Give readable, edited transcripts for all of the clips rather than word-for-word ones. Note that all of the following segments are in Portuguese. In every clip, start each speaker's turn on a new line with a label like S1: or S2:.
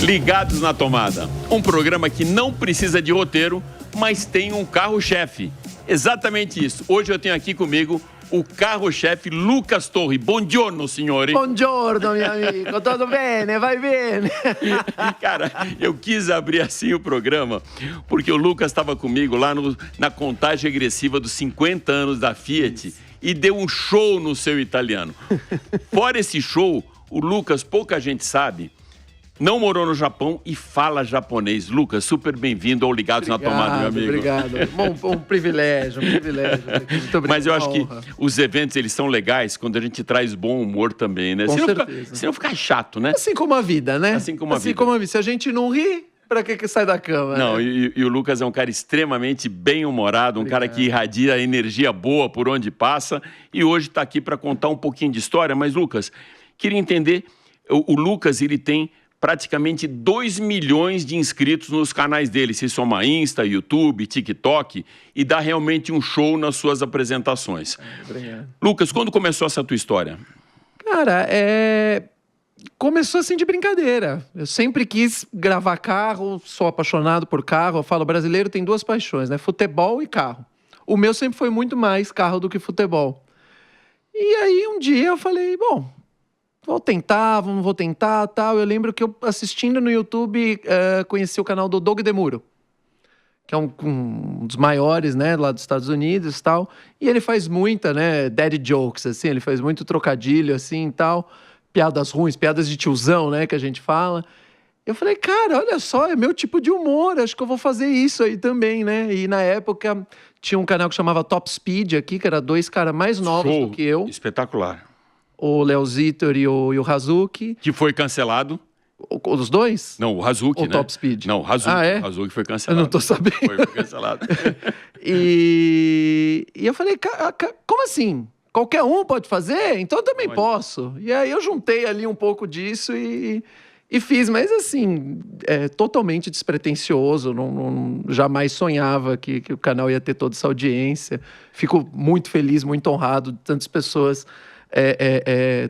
S1: Ligados na Tomada, um programa que não precisa de roteiro, mas tem um carro-chefe. Exatamente isso. Hoje eu tenho aqui comigo o carro-chefe Lucas Torri. Buongiorno, signore.
S2: Buongiorno, meu amigo. Tudo bem? Vai bem?
S1: Cara, eu quis abrir assim o programa porque o Lucas estava comigo lá na contagem regressiva dos 50 anos da Fiat e deu um show no seu italiano. Fora esse show, o Lucas, pouca gente sabe, não morou no Japão e fala japonês. Lucas, super bem-vindo ao Ligados na Tomada, meu amigo.
S2: Obrigado. Um privilégio, Muito obrigado.
S1: Mas eu acho que os eventos, eles são legais quando a gente traz bom humor também, né?
S2: Com certeza.
S1: Senão fica chato, né?
S2: Assim como a vida, né?
S1: Assim como a vida.
S2: Se a gente não ri, pra que sai da cama?
S1: Não,
S2: né?
S1: e o Lucas é um cara extremamente bem-humorado, um cara que irradia energia boa por onde passa. E hoje está aqui para contar um pouquinho de história. Mas, Lucas, queria entender, o Lucas, ele tem praticamente 2 milhões de inscritos nos canais dele, se soma Insta, YouTube, TikTok, e dá realmente um show nas suas apresentações.
S2: Obrigado.
S1: Lucas, quando começou essa tua história?
S2: Cara, começou assim de brincadeira. Eu sempre quis gravar carro, sou apaixonado por carro. Eu falo, brasileiro tem 2 paixões, né? Futebol e carro. O meu sempre foi muito mais carro do que futebol. E aí um dia eu falei, bom, vou tentar, tal. Eu lembro que eu, assistindo no YouTube, conheci o canal do Doug DeMuro, que é um dos maiores, né, lá dos Estados Unidos e tal. E ele faz muita, né, daddy jokes, assim, ele faz muito trocadilho, assim, e tal. Piadas ruins, piadas de tiozão, né, que a gente fala. Eu falei, cara, olha só, é meu tipo de humor, acho que eu vou fazer isso aí também, né? E na época tinha um canal que chamava Top Speed aqui, que era 2 caras mais novos do que eu.
S1: Espetacular.
S2: O Léo Zitor e o Hazuki.
S1: Que foi cancelado.
S2: Os 2?
S1: Não, o Hazuki,
S2: o
S1: né?
S2: Top Speed.
S1: Não, o Hazuki.
S2: Ah, é?
S1: O Hazuki foi
S2: Eu
S1: cancelado.
S2: não tô sabendo.
S1: Foi cancelado.
S2: E eu falei, como assim? Qualquer um pode fazer? Então eu também posso. E aí eu juntei ali um pouco disso e fiz. Mas assim, totalmente despretensioso. Jamais sonhava que o canal ia ter toda essa audiência. Fico muito feliz, muito honrado de tantas pessoas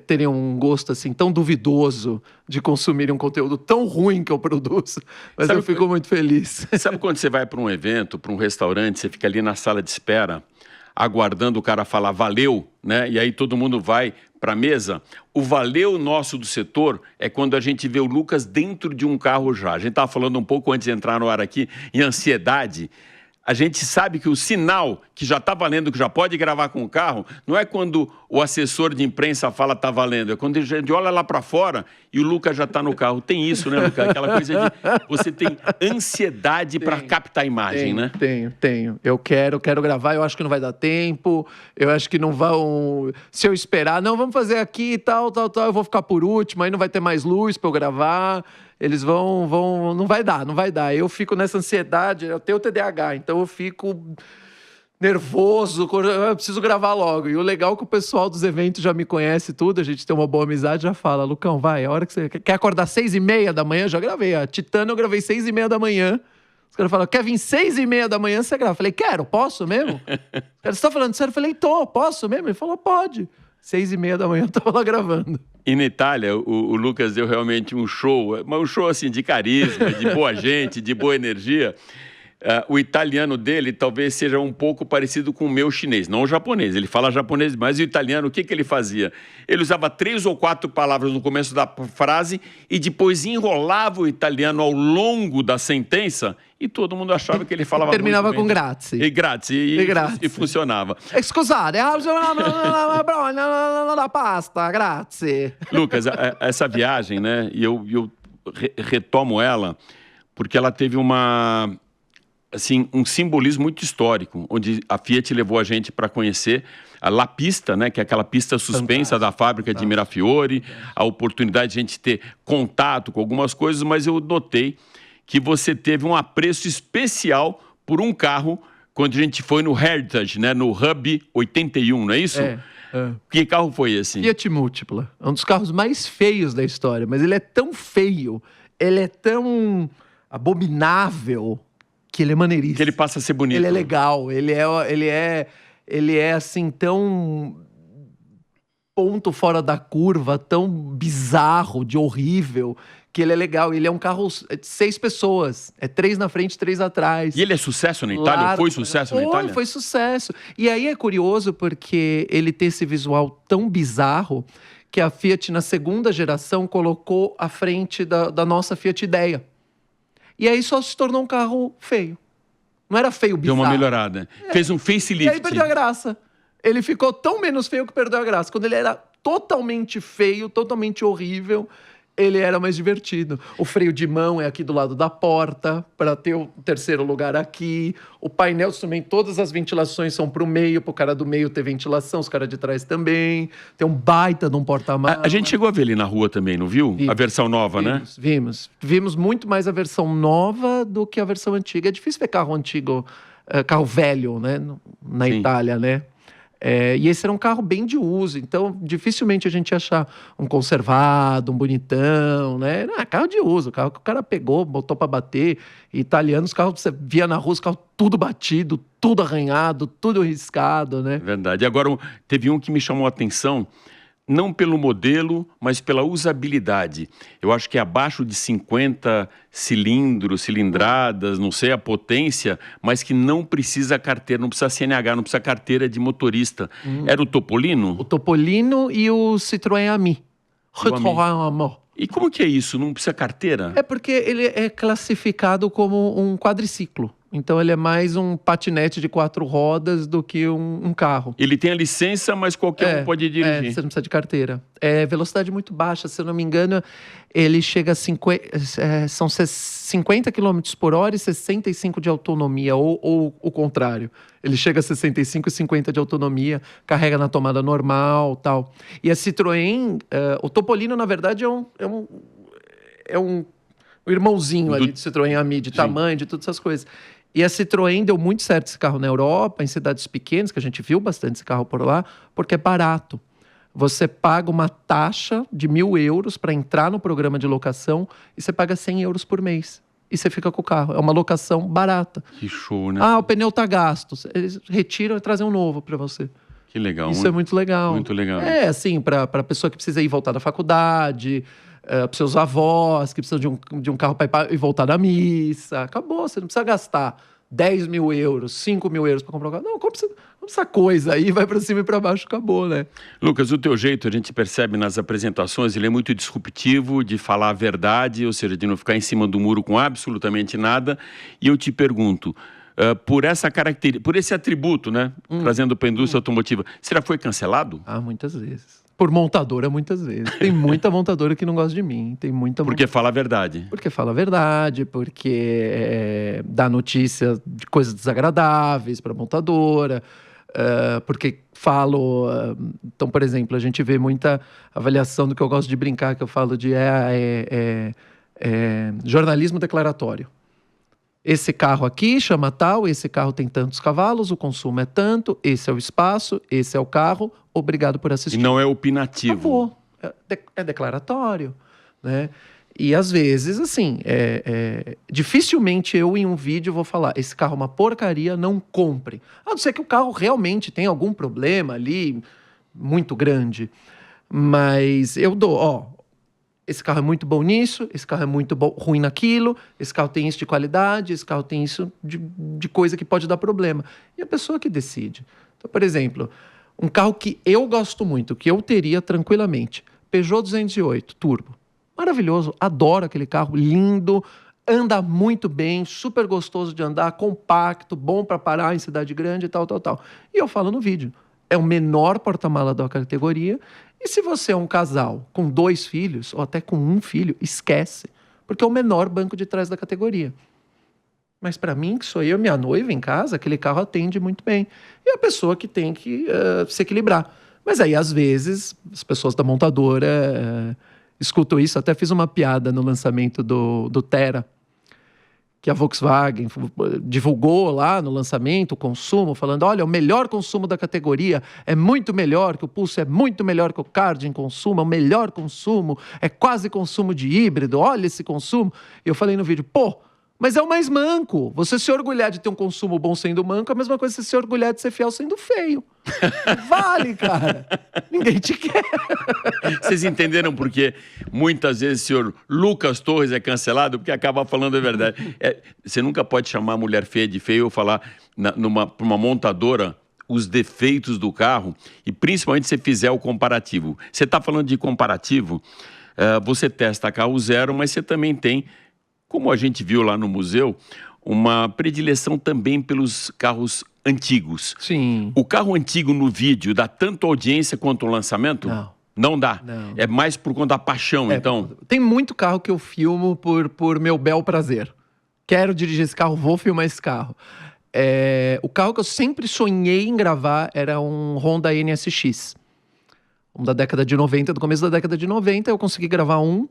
S2: terem um gosto assim tão duvidoso de consumirem um conteúdo tão ruim que eu produzo, mas eu fico muito feliz.
S1: Sabe quando você vai para um evento, para um restaurante, você fica ali na sala de espera, aguardando o cara falar valeu, né? E aí todo mundo vai para a mesa. O valeu nosso do setor é quando a gente vê o Lucas dentro de um carro já. A gente estava falando um pouco antes de entrar no ar aqui em ansiedade. A gente sabe que o sinal que já está valendo, que já pode gravar com o carro, não é quando o assessor de imprensa fala está valendo, é quando a gente olha lá para fora e o Lucas já está no carro. Tem isso, né, Lucas? Aquela coisa de você tem ansiedade para captar a imagem, né?
S2: Tenho. Eu quero gravar, eu acho que não vai dar tempo, eu acho que não vão... Se eu esperar, não, vamos fazer aqui e tal, eu vou ficar por último, aí não vai ter mais luz para eu gravar... Eles vão... Não vai dar. Eu fico nessa ansiedade, eu tenho TDAH, então eu fico nervoso, eu preciso gravar logo. E o legal é que o pessoal dos eventos já me conhece tudo, a gente tem uma boa amizade, já fala, Lucão, vai, a hora que você... Quer acordar 6h30 da manhã? Já gravei. A Titânia eu gravei 6h30 da manhã. Os caras falam, quer vir 6h30 da manhã, você grava. Eu falei, quero, posso mesmo? Os caras, você tá falando sério? Eu falei, posso mesmo? Ele falou, pode. 6h30 da manhã eu tava lá gravando.
S1: E na Itália, o Lucas deu realmente um show, mas um show assim de carisma, de boa gente, de boa energia. O italiano dele talvez seja um pouco parecido com o meu chinês, não o japonês. Ele fala japonês, mas o italiano, o que ele fazia? Ele usava 3 ou 4 palavras no começo da frase e depois enrolava o italiano ao longo da sentença e todo mundo achava que ele falava
S2: terminava
S1: muito bem.
S2: Com grazie.
S1: E grazie. E funcionava.
S2: Scusate, la pasta, grazie.
S1: Lucas, essa viagem, né? E eu retomo ela porque ela teve um simbolismo muito histórico, onde a Fiat levou a gente para conhecer a La Pista, né, que é aquela pista suspensa da fábrica de Mirafiori, a oportunidade de a gente ter contato com algumas coisas, mas eu notei que você teve um apreço especial por um carro quando a gente foi no Heritage, né, no Hub 81, não é isso? Que carro foi esse?
S2: Fiat Multipla. É um dos carros mais feios da história, mas ele é tão feio, ele é tão abominável, que ele é maneiríssimo.
S1: Que ele passa a ser bonito.
S2: Ele é legal, ele é assim, tão ponto fora da curva, tão bizarro, de horrível, que ele é legal. Ele é um carro de 6 pessoas. É 3 na frente, 3 atrás.
S1: E ele é sucesso na Itália?
S2: Largo.
S1: Foi sucesso na Itália?
S2: Foi sucesso. E aí é curioso porque ele tem esse visual tão bizarro que a Fiat, na segunda geração, colocou à frente da nossa Fiat Idea. E aí só se tornou um carro feio. Não era feio, bizarro.
S1: Deu uma melhorada. Fez um facelift.
S2: E aí perdeu a graça. Ele ficou tão menos feio que perdeu a graça. Quando ele era totalmente feio, totalmente horrível, ele era mais divertido. O freio de mão é aqui do lado da porta, para ter o terceiro lugar aqui. O painel também, todas as ventilações são para o meio, para o cara do meio ter ventilação, os caras de trás também. Tem um baita de um porta-malas.
S1: A gente chegou a ver ali na rua também, não viu? A versão nova, né?
S2: Vimos muito mais a versão nova do que a versão antiga. É difícil ver carro antigo, carro velho, né? Na Itália, né? E esse era um carro bem de uso, então dificilmente a gente ia achar um conservado, um bonitão, né? Carro de uso, carro que o cara pegou, botou para bater. Italianos, carros você via na rua, os carros tudo batido, tudo arranhado, tudo riscado, né?
S1: Verdade. Agora, teve um que me chamou a atenção, não pelo modelo, mas pela usabilidade. Eu acho que abaixo de 50 cilindros, cilindradas, não sei a potência, mas que não precisa carteira, não precisa CNH, não precisa carteira de motorista. Era o Topolino?
S2: O Topolino e o Citroën Ami.
S1: E como que é isso? Não precisa carteira?
S2: É porque ele é classificado como um quadriciclo. Então ele é mais um patinete de 4 rodas do que um carro.
S1: Ele tem a licença, mas qualquer um pode dirigir.
S2: Você não precisa de carteira. É velocidade muito baixa, se eu não me engano, ele chega a 50 km por hora e 65 de autonomia, ou o contrário. Ele chega a 65 e 50 de autonomia, carrega na tomada normal, tal. E a Citroën, o Topolino, na verdade, é um irmãozinho ali de Citroën Ami, de tamanho, de todas essas coisas. E a Citroën deu muito certo esse carro na Europa, em cidades pequenas, que a gente viu bastante esse carro por lá, porque é barato. Você paga uma taxa de 1.000 euros para entrar no programa de locação e você paga 100 euros por mês. E você fica com o carro. É uma locação barata.
S1: Que show, né?
S2: O pneu tá gasto. Eles retiram e trazem um novo para você.
S1: Que legal.
S2: Isso é muito legal.
S1: Muito legal.
S2: Assim, para pessoa que precisa ir e voltar da faculdade, para seus avós, que precisam de um carro para ir e voltar da missa. Acabou, você não precisa gastar 10.000 euros, 5.000 euros para comprar um carro. Não, compra essa coisa aí, vai para cima e para baixo, acabou, né?
S1: Lucas, o teu jeito, a gente percebe nas apresentações, ele é muito disruptivo, de falar a verdade, ou seja, de não ficar em cima do muro com absolutamente nada. E eu te pergunto, por essa característica, por esse atributo, né, trazendo para a indústria automotiva, será que foi cancelado?
S2: Muitas vezes. Por montadora, muitas vezes. Tem muita montadora que não gosta de mim.
S1: Porque fala a verdade.
S2: Porque fala a verdade, porque dá notícia de coisas desagradáveis para a montadora, porque falo... então, por exemplo, a gente vê muita avaliação do que eu gosto de brincar, que eu falo de jornalismo declaratório. Esse carro aqui chama tal, esse carro tem tantos cavalos, o consumo é tanto, esse é o espaço, esse é o carro, obrigado por assistir.
S1: E não é opinativo.
S2: Acabou. É declaratório, né? E às vezes, assim, dificilmente eu em um vídeo vou falar, esse carro é uma porcaria, não compre. A não ser que o carro realmente tenha algum problema ali, muito grande. Mas eu dou, esse carro é muito bom nisso, esse carro é muito ruim naquilo, esse carro tem isso de qualidade, esse carro tem isso de coisa que pode dar problema. E a pessoa que decide. Então, por exemplo, um carro que eu gosto muito, que eu teria tranquilamente, Peugeot 208 Turbo. Maravilhoso, adoro aquele carro, lindo, anda muito bem, super gostoso de andar, compacto, bom para parar em cidade grande e tal. E eu falo no vídeo, é o menor porta-mala da categoria. E se você é um casal com 2 filhos, ou até com 1 filho, esquece. Porque é o menor banco de trás da categoria. Mas para mim, que sou eu e minha noiva em casa, aquele carro atende muito bem. E é a pessoa que tem que se equilibrar. Mas aí, às vezes, as pessoas da montadora escutam isso. Até fiz uma piada no lançamento do Thera, que a Volkswagen divulgou lá no lançamento, o consumo, falando, olha, o melhor consumo da categoria é muito melhor, que o Pulse é muito melhor que o Card em consumo, é o melhor consumo, é quase consumo de híbrido, olha esse consumo. E eu falei no vídeo, Mas é o mais manco. Você se orgulhar de ter um consumo bom sendo manco é a mesma coisa que você se orgulhar de ser fiel sendo feio. Vale, cara. Ninguém te quer.
S1: Vocês entenderam por que muitas vezes o senhor Lucas Torres é cancelado? Porque acaba falando a verdade. Você nunca pode chamar a mulher feia de feia ou falar para uma montadora os defeitos do carro, e principalmente se você fizer o comparativo. Você está falando de comparativo, você testa carro zero, mas você também tem, como a gente viu lá no museu, uma predileção também pelos carros antigos.
S2: Sim.
S1: O carro antigo no vídeo dá tanto audiência quanto o lançamento?
S2: Não.
S1: Não dá?
S2: Não.
S1: É mais por conta da paixão, então?
S2: Tem muito carro que eu filmo por meu bel prazer. Quero dirigir esse carro, vou filmar esse carro. O carro que eu sempre sonhei em gravar era um Honda NSX. Um da década de 90, do começo da década de 90, eu consegui gravar um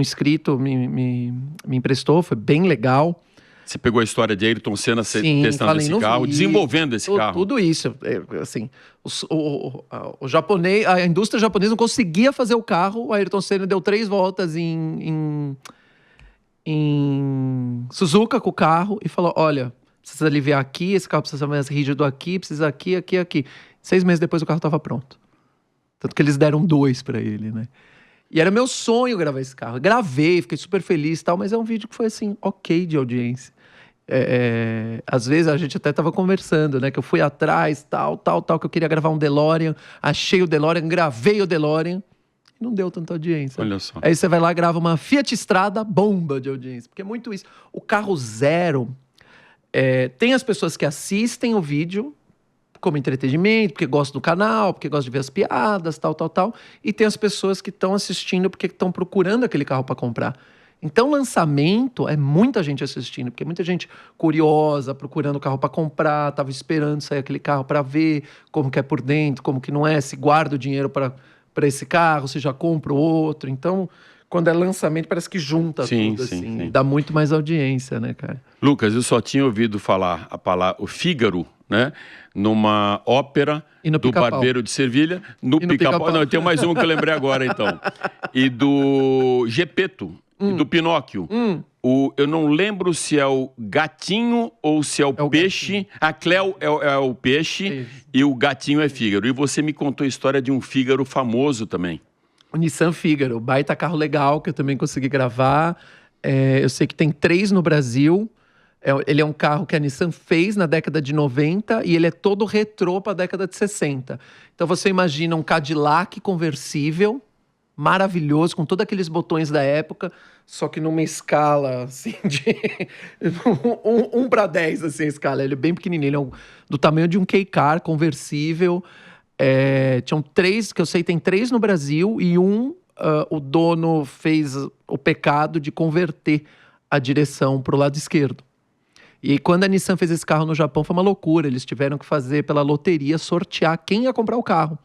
S2: inscrito me emprestou, foi bem legal.
S1: Você pegou a história de Ayrton Senna testando esse carro, desenvolvendo esse carro.
S2: Tudo isso. Assim, o japonês, a indústria japonesa não conseguia fazer o carro, o Ayrton Senna deu 3 voltas em Suzuka com o carro e falou, olha, precisa aliviar aqui, esse carro precisa ser mais rígido aqui, precisa aqui. 6 meses depois o carro estava pronto. Tanto que eles deram 2 para ele, né? E era meu sonho gravar esse carro. Eu gravei, fiquei super feliz e tal, mas é um vídeo que foi assim, ok de audiência. Às vezes a gente até tava conversando, né? Que eu fui atrás, tal, que eu queria gravar um DeLorean, achei o DeLorean, gravei o DeLorean e não deu tanta audiência.
S1: Olha só.
S2: Aí você vai lá, grava uma Fiat Strada, bomba de audiência. Porque é muito isso. O carro zero, tem as pessoas que assistem o vídeo como entretenimento, porque gostam do canal, porque gostam de ver as piadas, tal. E tem as pessoas que estão assistindo porque estão procurando aquele carro para comprar. Então, lançamento é muita gente assistindo, porque muita gente curiosa, procurando o carro para comprar, estava esperando sair aquele carro para ver como que é por dentro, como que não é, se guarda o dinheiro para esse carro, se já compra o outro. Então, quando é lançamento, parece que junta tudo, assim. Sim. Dá muito mais audiência, né, cara?
S1: Lucas, eu só tinha ouvido falar a palavra o Fígaro, né? Numa ópera do Barbeiro de Sevilha, no Pica-Pau. Não, tem mais uma que eu lembrei agora, então. E do Gepeto, e do Pinóquio. Eu não lembro se é o gatinho ou se é o peixe. Gatinho. A Cleo é o peixe e o gatinho é Fígaro. E você me contou a história de um Fígaro famoso também.
S2: O Nissan Fígaro, baita carro legal que eu também consegui gravar. Eu sei que tem 3 no Brasil. Ele é um carro que a Nissan fez na década de 90 e ele é todo retrô para a década de 60. Então você imagina um Cadillac conversível, maravilhoso, com todos aqueles botões da época, só que numa escala assim de 1:10, assim, a escala. Ele é bem pequenininho, ele é do tamanho de um K-Car conversível. Tinham 3, que eu sei, tem 3 no Brasil, e o dono fez o pecado de converter a direção para o lado esquerdo. E quando a Nissan fez esse carro no Japão, foi uma loucura. Eles tiveram que fazer pela loteria, sortear quem ia comprar o carro.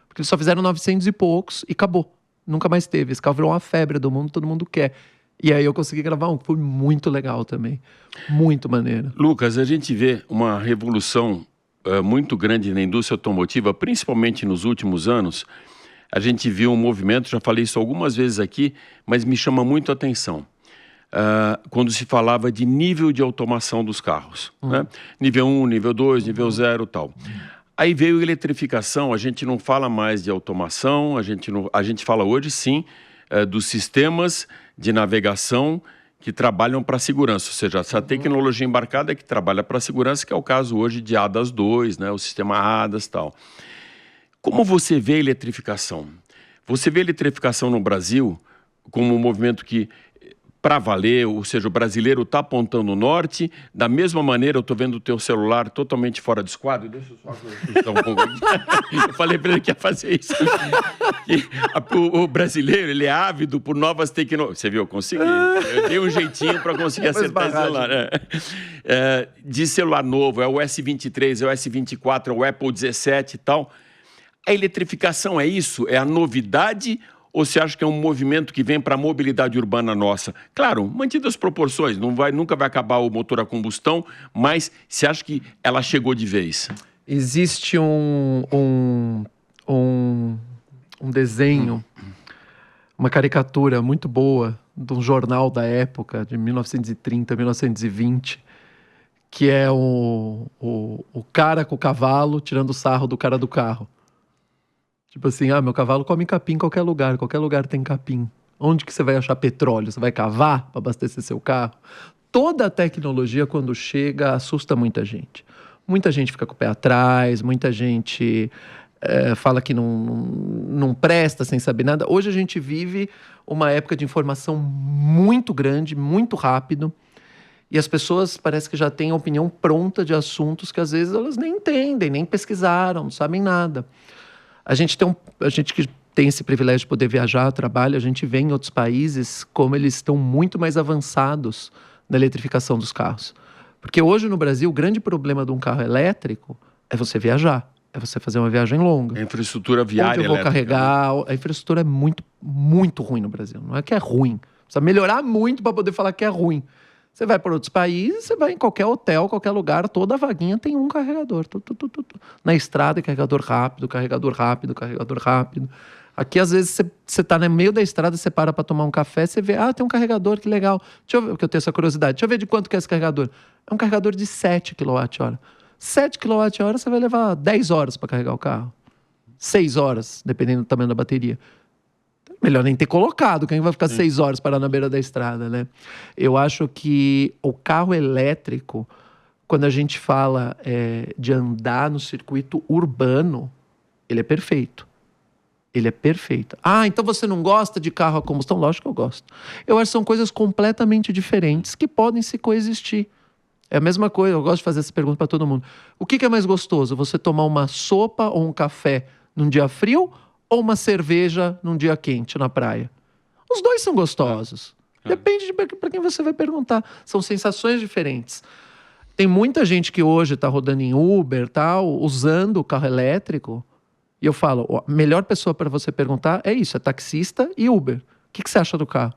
S2: Porque eles só fizeram 900 e poucos e acabou. Nunca mais teve. Esse carro virou uma febre do mundo, todo mundo quer. E aí eu consegui gravar um que foi muito legal também. Muito maneiro.
S1: Lucas, a gente vê uma revolução muito grande na indústria automotiva, principalmente nos últimos anos. A gente viu um movimento, já falei isso algumas vezes aqui, mas me chama muito a atenção. Quando se falava de nível de automação dos carros, né? Nível 1, nível 2, nível 0 e tal. Aí veio a eletrificação, a gente não fala mais de automação, a gente fala hoje sim dos sistemas de navegação que trabalham para a segurança, ou seja, essa tecnologia embarcada que trabalha para a segurança, que é o caso hoje de ADAS 2, né? O sistema ADAS e tal. Como você vê a eletrificação? Você vê a eletrificação no Brasil como um movimento que, para valer, ou seja, o brasileiro está apontando o norte, da mesma maneira, eu estou vendo o teu celular totalmente fora de esquadro, deixa eu só ajustar um pouco aqui. Eu falei para ele que ia fazer isso. O brasileiro, ele é ávido por novas tecnologias. Você viu, eu consegui. Eu dei um jeitinho para conseguir acertar esse celular. De celular novo, é o S23, é o S24, é o Apple 17 e tal. A eletrificação é isso? É a novidade? Ou você acha que é um movimento que vem para a mobilidade urbana nossa? Claro, mantidas as proporções, nunca vai acabar o motor a combustão, mas você acha que ela chegou de vez?
S2: Existe um desenho, uma caricatura muito boa de um jornal da época, de 1930, 1920, que é o cara com o cavalo tirando sarro do cara do carro. Tipo assim, meu cavalo come capim em qualquer lugar tem capim. Onde que você vai achar petróleo? Você vai cavar para abastecer seu carro? Toda a tecnologia, quando chega, assusta muita gente. Muita gente fica com o pé atrás, muita gente fala que não presta sem saber nada. Hoje a gente vive uma época de informação muito grande, muito rápido, e as pessoas parece que já têm a opinião pronta de assuntos que às vezes elas nem entendem, nem pesquisaram, não sabem nada. A gente que tem esse privilégio de poder viajar, trabalha, a gente vê em outros países como eles estão muito mais avançados na eletrificação dos carros. Porque hoje no Brasil, o grande problema de um carro elétrico é você viajar, é você fazer uma viagem longa.
S1: A infraestrutura viária
S2: onde eu vou
S1: elétrica,
S2: carregar,
S1: né?
S2: A infraestrutura é muito, muito ruim no Brasil. Não é que é ruim, precisa melhorar muito para poder falar que é ruim. Você vai para outros países, você vai em qualquer hotel, qualquer lugar, toda vaguinha tem um carregador. Na estrada, carregador rápido, carregador rápido, carregador rápido. Aqui, às vezes, você tá no meio da estrada, você para tomar um café, você vê, tem um carregador, que legal. Deixa eu ver, porque eu tenho essa curiosidade. Deixa eu ver de quanto que é esse carregador. É um carregador de 7 kWh. 7 kWh você vai levar 10 horas para carregar o carro. 6 horas, dependendo do tamanho da bateria. Melhor nem ter colocado, quem vai ficar 6 horas parado na beira da estrada, né? Eu acho que o carro elétrico, quando a gente fala de andar no circuito urbano, ele é perfeito. Ele é perfeito. Então você não gosta de carro a combustão? Lógico que eu gosto. Eu acho que são coisas completamente diferentes que podem se coexistir. É a mesma coisa, eu gosto de fazer essa pergunta para todo mundo. O que é mais gostoso? Você tomar uma sopa ou um café num dia frio ou uma cerveja num dia quente na praia? Os dois são gostosos. Depende de para quem você vai perguntar. São sensações diferentes. Tem muita gente que hoje está rodando em Uber, tal, usando o carro elétrico. E eu falo, a melhor pessoa para você perguntar é isso, é taxista e Uber. O que você acha do carro?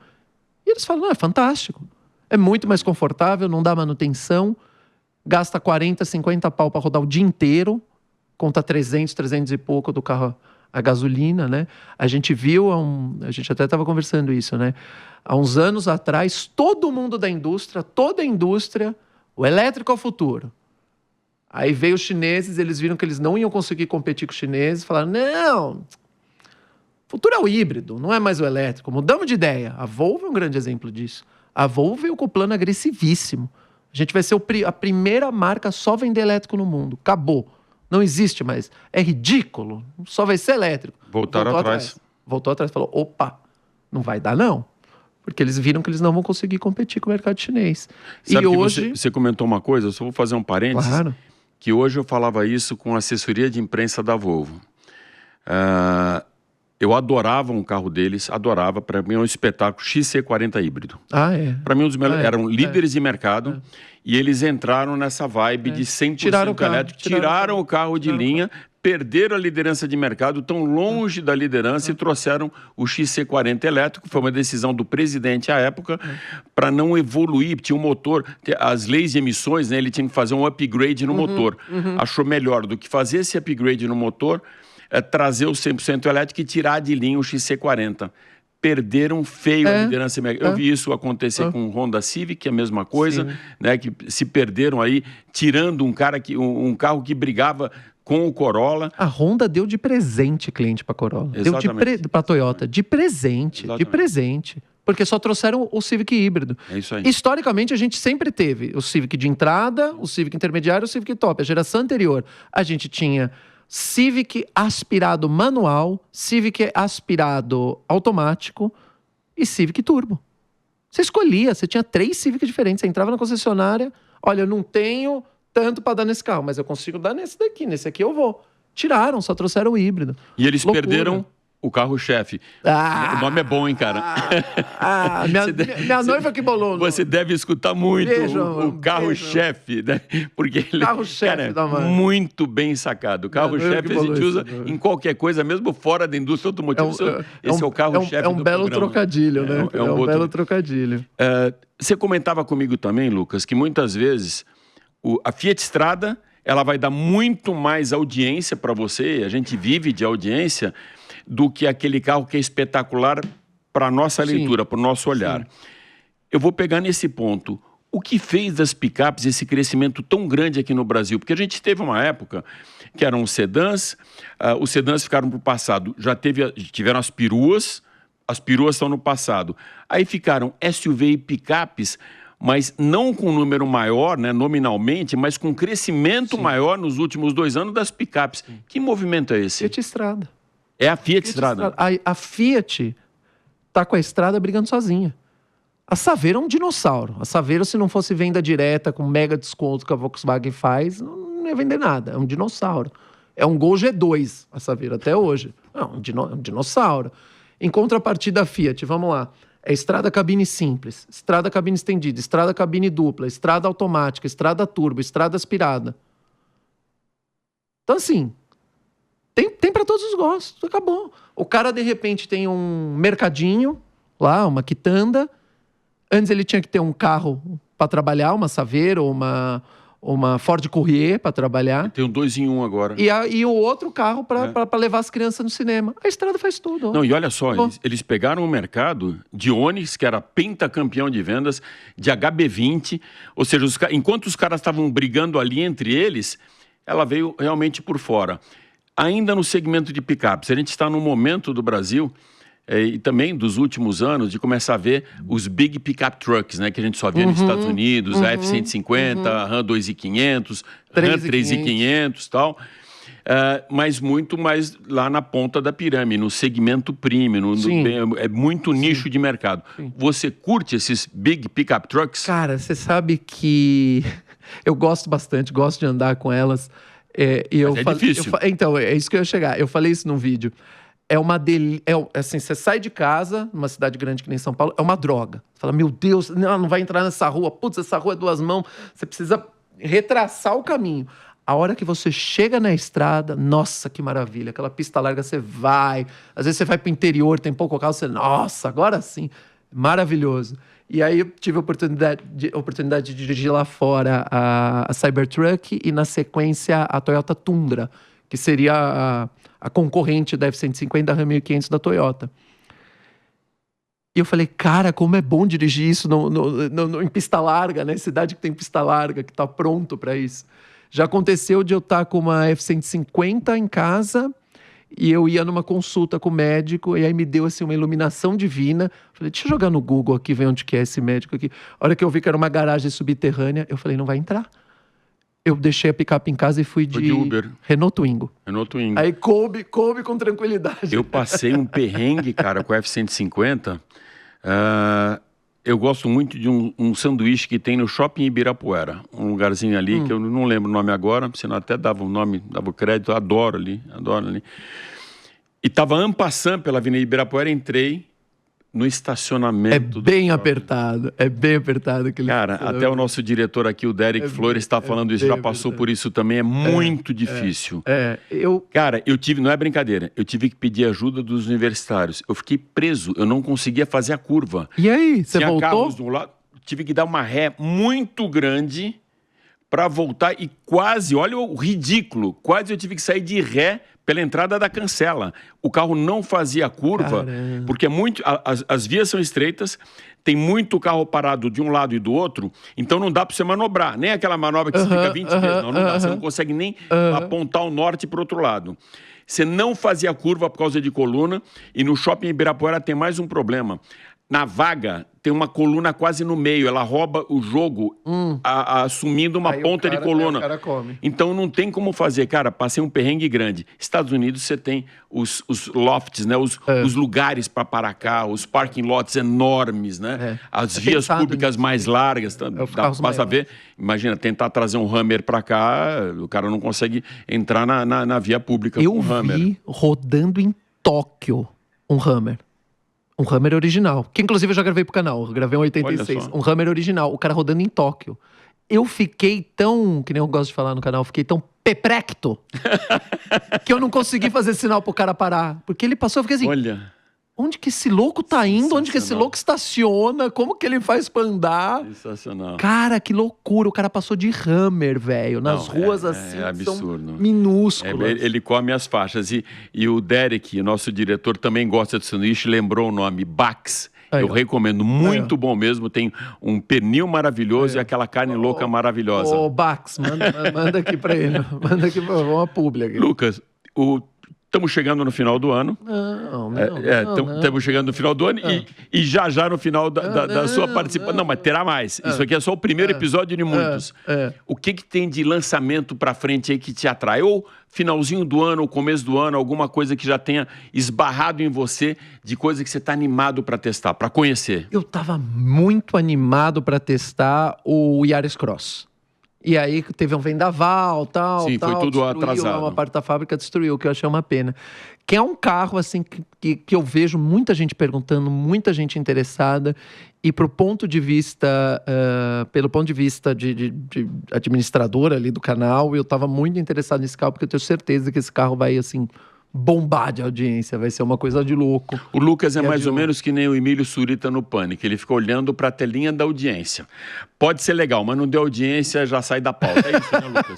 S2: E eles falam, é fantástico. É muito mais confortável, não dá manutenção, gasta 40, 50 pau para rodar o dia inteiro, conta 300 e pouco do carro a gasolina, né? A gente viu, a gente até estava conversando isso, né? Há uns anos atrás, todo mundo da indústria, toda a indústria, o elétrico é o futuro. Aí veio os chineses, eles viram que eles não iam conseguir competir com os chineses, falaram, não, o futuro é o híbrido, não é mais o elétrico, mudamos de ideia. A Volvo é um grande exemplo disso. A Volvo veio com o plano agressivíssimo. A gente vai ser a primeira marca a só vender elétrico no mundo. Acabou. Não existe mais. É ridículo. Só vai ser elétrico.
S1: Voltou atrás.
S2: Falou, opa, não vai dar não. Porque eles viram que eles não vão conseguir competir com o mercado chinês.
S1: Sabe
S2: e
S1: que
S2: hoje...
S1: você comentou uma coisa, eu só vou fazer um parênteses.
S2: Claro.
S1: Que hoje eu falava isso com a assessoria de imprensa da Volvo. Eu adorava um carro deles, adorava. Para mim é um espetáculo XC40 híbrido. Para mim eram líderes de mercado e eles entraram nessa vibe de 100% elétrico. Tiraram o carro de linha, perderam a liderança de mercado, tão longe da liderança e trouxeram o XC40 elétrico. Foi uma decisão do presidente à época para não evoluir. Tinha um motor, as leis de emissões, né, ele tinha que fazer um upgrade no motor. Achou melhor do que fazer esse upgrade no motor, trazer o 100% elétrico e tirar de linha o XC40. Perderam feio a liderança. Eu vi isso acontecer com o Honda Civic, a mesma coisa, né, que se perderam aí, tirando um carro que brigava com o Corolla.
S2: A Honda deu de presente cliente para Corolla.
S1: Exatamente.
S2: Deu para Toyota de presente. Exatamente. De presente. Porque só trouxeram o Civic híbrido.
S1: É isso aí.
S2: Historicamente, a gente sempre teve o Civic de entrada, o Civic intermediário e o Civic top. A geração anterior, a gente tinha Civic aspirado manual, Civic aspirado automático e Civic turbo. Você escolhia, você tinha 3 Civic diferentes. Você entrava na concessionária, olha, eu não tenho tanto para dar nesse carro, mas eu consigo dar nesse daqui, nesse aqui eu vou. Tiraram, só trouxeram o híbrido.
S1: E eles perderam o carro-chefe. O nome é bom, hein, cara?
S2: Minha noiva que bolou.
S1: Você deve escutar muito o carro-chefe, né? Porque ele é muito bem sacado. O carro-chefe a gente usa em qualquer coisa, mesmo fora da indústria automotiva. Esse é o carro-chefe do programa.
S2: É um belo trocadilho, né? É um belo trocadilho.
S1: Você comentava comigo também, Lucas, que muitas vezes a Fiat Strada, ela vai dar muito mais audiência para você, a gente vive de audiência, do que aquele carro que é espetacular para a nossa
S2: Sim.
S1: leitura, para o nosso olhar.
S2: Sim.
S1: Eu vou pegar nesse ponto. O que fez das picapes esse crescimento tão grande aqui no Brasil? Porque a gente teve uma época que eram os sedãs ficaram para o passado. Tiveram as peruas estão no passado. Aí ficaram SUV e picapes, mas não com um número maior, né, nominalmente, mas com crescimento maior nos últimos 2 anos das picapes. Que movimento é esse?
S2: Fiat Strada.
S1: É a Fiat Strada.
S2: A Fiat tá com a Strada brigando sozinha. A Saveiro é um dinossauro. A Saveiro, se não fosse venda direta com mega desconto que a Volkswagen faz, não ia vender nada. É um dinossauro. É um Gol G2, a Saveiro, até hoje. Não, é um dinossauro. Em contrapartida, a Fiat, vamos lá. É estrada cabine simples, estrada cabine estendida, estrada cabine dupla, estrada automática, estrada turbo, estrada aspirada. Então, assim, tem para todos os gostos. Acabou. O cara, de repente, tem um mercadinho lá, uma quitanda. Antes ele tinha que ter um carro para trabalhar, uma Saveiro ou uma Ford Courier para trabalhar.
S1: Tem um 2 em 1 agora.
S2: E o outro carro para levar as crianças no cinema. A estrada faz tudo. Ó.
S1: Não, e olha só, eles pegaram o mercado de Onix, que era pentacampeão de vendas, de HB20, ou seja, enquanto os caras estavam brigando ali entre eles, ela veio realmente por fora. Ainda no segmento de picapes, a gente está num momento do Brasil e também dos últimos anos de começar a ver os big pickup trucks, né, que a gente só via nos Estados Unidos, a F-150, a Ram 2500, Ram 3500 e tal, mas muito mais lá na ponta da pirâmide, no segmento premium, é muito nicho de mercado. Sim. Você curte esses big pickup trucks?
S2: Cara, você sabe que eu gosto bastante, gosto de andar com elas.
S1: Difícil.
S2: Então, é isso que eu ia chegar. Eu falei isso num vídeo. Assim, você sai de casa, numa cidade grande que nem São Paulo, é uma droga. Você fala, meu Deus, não vai entrar nessa rua. Putz, essa rua é 2 mãos. Você precisa retraçar o caminho. A hora que você chega na estrada, nossa, que maravilha. Aquela pista larga, você vai. Às vezes você vai pro interior, tem pouco carro, você... Nossa, agora sim. Maravilhoso. E aí eu tive a oportunidade de dirigir lá fora a Cybertruck e, na sequência, a Toyota Tundra, que seria a concorrente da F-150 da Ram 1500 da Toyota. E eu falei, cara, como é bom dirigir isso em pista larga, né? Cidade que tem pista larga, que tá pronto para isso. Já aconteceu de eu estar com uma F-150 em casa e eu ia numa consulta com o médico e aí me deu assim uma iluminação divina. Falei, deixa eu jogar no Google aqui, ver onde que é esse médico aqui. A hora que eu vi que era uma garagem subterrânea, eu falei, não vai entrar. Eu deixei a picape em casa e fui de
S1: Uber.
S2: Renault Twingo.
S1: Renault Twingo.
S2: Aí coube com tranquilidade.
S1: Eu passei um perrengue, cara, com a F-150. Eu gosto muito de um sanduíche que tem no Shopping Ibirapuera. Um lugarzinho ali que eu não lembro o nome agora, senão até dava o nome, dava o crédito. Adoro ali. E tava en passant pela Avenida Ibirapuera, entrei no estacionamento.
S2: É bem apertado aquele.
S1: Cara, até o nosso diretor aqui, o Derek Flores, está falando isso, já passou por isso também, é muito difícil. Cara, não é brincadeira, eu tive que pedir ajuda dos universitários, eu fiquei preso, eu não conseguia fazer a curva.
S2: E aí, você voltou?
S1: Carros do lado, tive que dar uma ré muito grande para voltar e quase, olha o ridículo, quase eu tive que sair de ré pela entrada da cancela. O carro não fazia curva, porque as vias são estreitas, tem muito carro parado de um lado e do outro, então não dá para você manobrar. Nem aquela manobra que você fica 20 vezes. Não dá. Você não consegue nem apontar o norte para o outro lado. Você não fazia curva por causa de coluna, e no Shopping Ibirapuera tem mais um problema. Na vaga, tem uma coluna quase no meio. Ela rouba o jogo, assumindo uma ponta de coluna.
S2: O cara come.
S1: Então, não tem como fazer. Cara, passei um perrengue grande. Estados Unidos, você tem os lofts, né? Os lugares para parar carro, os parking lots enormes, né? As vias públicas mais largas. Basta ver. Imagina, tentar trazer um Hummer para cá, o cara não consegue entrar na via pública com o Hummer.
S2: Eu vi rodando em Tóquio um Hummer. Um Hummer original, que inclusive eu já gravei pro canal, eu gravei um 86, um Hummer original, o cara rodando em Tóquio. Eu fiquei tão, que nem eu gosto de falar no canal, fiquei tão perplexo que eu não consegui fazer sinal pro cara parar. Porque ele passou, eu fiquei assim, onde que esse louco tá indo? Onde que esse louco estaciona? Como que ele faz pra andar?
S1: Sensacional.
S2: Cara, que loucura. O cara passou de Hammer, velho. Nas ruas assim,
S1: é absurdo.
S2: São minúsculas.
S1: Ele come as faixas. E o Derek, nosso diretor, também gosta de sanduíche, lembrou o nome Bax. Eu recomendo, muito bom mesmo. Tem um pernil maravilhoso e aquela carne louca maravilhosa.
S2: Ô, Bax, manda aqui pra ele. Manda aqui pra uma publi aqui.
S1: Lucas, estamos chegando no final do ano. Estamos chegando no final do ano e já no final da sua participação. Não, mas terá mais. Isso aqui é só o primeiro episódio de muitos. O que tem de lançamento pra frente aí que te atrai? Ou finalzinho do ano, ou começo do ano, alguma coisa que já tenha esbarrado em você, de coisa que você está animado para testar, para conhecer?
S2: Eu estava muito animado para testar o Yaris Cross. E aí teve um vendaval, tal.
S1: Sim, foi tudo atrasado.
S2: Uma parte da fábrica destruiu, que eu achei uma pena. Que é um carro, assim, que eu vejo muita gente perguntando, muita gente interessada. E pelo ponto de vista de administradora ali do canal, eu estava muito interessado nesse carro, porque eu tenho certeza que esse carro vai, assim, bombar de audiência, vai ser uma coisa de louco.
S1: O Lucas é mais ou menos que nem o Emílio Surita no Pânico, ele fica olhando para a telinha da audiência. Pode ser legal, mas não deu audiência, já sai da pauta. É isso, né, Lucas?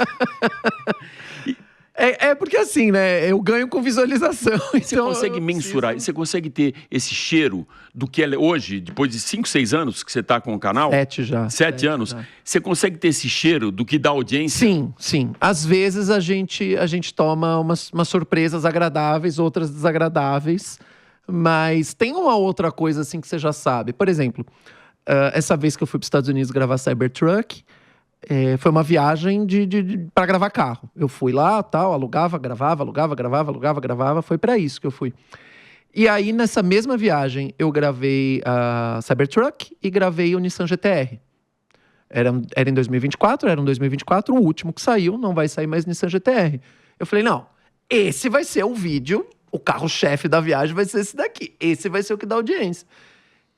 S2: Porque assim, né? Eu ganho com visualização.
S1: Você consegue mensurar, você consegue ter esse cheiro do que é hoje, depois de 5, 6 anos que você está com o canal?
S2: 7 já.
S1: 7 anos. Já. Você consegue ter esse cheiro do que dá audiência?
S2: Sim. Às vezes a gente toma umas surpresas agradáveis, outras desagradáveis. Mas tem uma outra coisa assim que você já sabe. Por exemplo, essa vez que eu fui para os Estados Unidos gravar Cybertruck, foi uma viagem para gravar carro. Eu fui lá, tal, alugava, gravava, foi para isso que eu fui. E aí, nessa mesma viagem, eu gravei a Cybertruck e gravei o Nissan GT-R. Era em 2024, o último que saiu, não vai sair mais Nissan GT-R. Eu falei, não, esse vai ser o vídeo, o carro-chefe da viagem vai ser esse daqui. Esse vai ser o que dá audiência.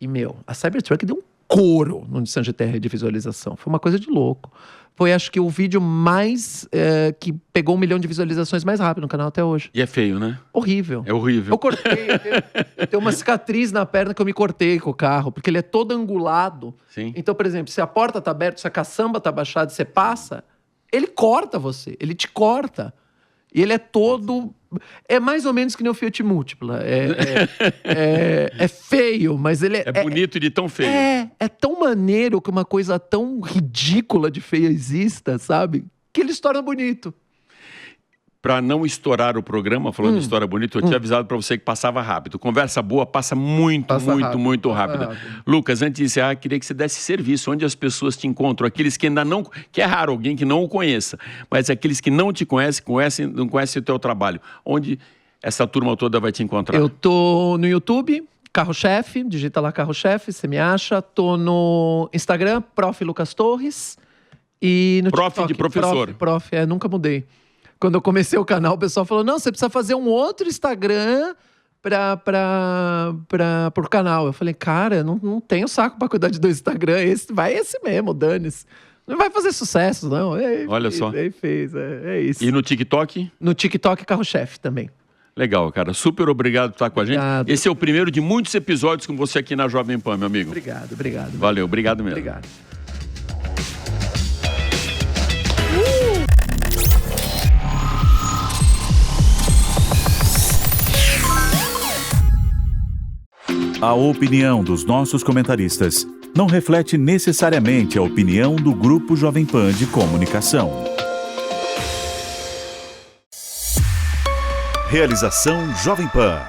S2: E, a Cybertruck deu um couro no Nissan GT-R de visualização. Foi uma coisa de louco. Foi, acho que, o vídeo mais... que pegou 1 milhão de visualizações mais rápido no canal até hoje.
S1: E é feio, né?
S2: Horrível.
S1: É horrível.
S2: Eu cortei. Eu tenho uma cicatriz na perna que eu me cortei com o carro, porque ele é todo angulado.
S1: Sim.
S2: Então, por exemplo, se a porta tá aberta, se a caçamba tá baixada e você passa, ele corta você. Ele te corta. E ele é todo... É mais ou menos que nem o Fiat Multipla. É feio, mas ele é...
S1: É bonito de tão feio.
S2: É tão maneiro que uma coisa tão ridícula de feia exista, sabe? Que ele se torna bonito.
S1: Para não estourar o programa, falando de história bonita, eu tinha avisado para você que passava rápido. Conversa boa passa muito rápido. Lucas, antes de encerrar, queria que você desse serviço, onde as pessoas te encontram, aqueles que ainda não... Que é raro alguém que não o conheça, mas aqueles que não te conhecem, não conhecem o teu trabalho. Onde essa turma toda vai te encontrar?
S2: Eu tô no YouTube, Carro-Chefe, digita lá Carro-Chefe, você me acha. Tô no Instagram, Prof. Lucas Torres. E no
S1: Prof.
S2: TikTok,
S1: de professor.
S2: Nunca mudei. Quando eu comecei o canal, o pessoal falou, não, você precisa fazer um outro Instagram pro canal. Eu falei, cara, não tenho saco pra cuidar de 2 Instagram, esse mesmo, dane-se. Não vai fazer sucesso, não.
S1: Olha só.
S2: Aí fez, é isso.
S1: E no TikTok?
S2: No TikTok, Carro-Chefe também.
S1: Legal, cara. Super obrigado por estar com a gente. Esse é o primeiro de muitos episódios com você aqui na Jovem Pan, meu amigo.
S2: Obrigado.
S1: Valeu, obrigado mesmo.
S2: Obrigado.
S3: A opinião dos nossos comentaristas não reflete necessariamente a opinião do Grupo Jovem Pan de Comunicação. Realização Jovem Pan.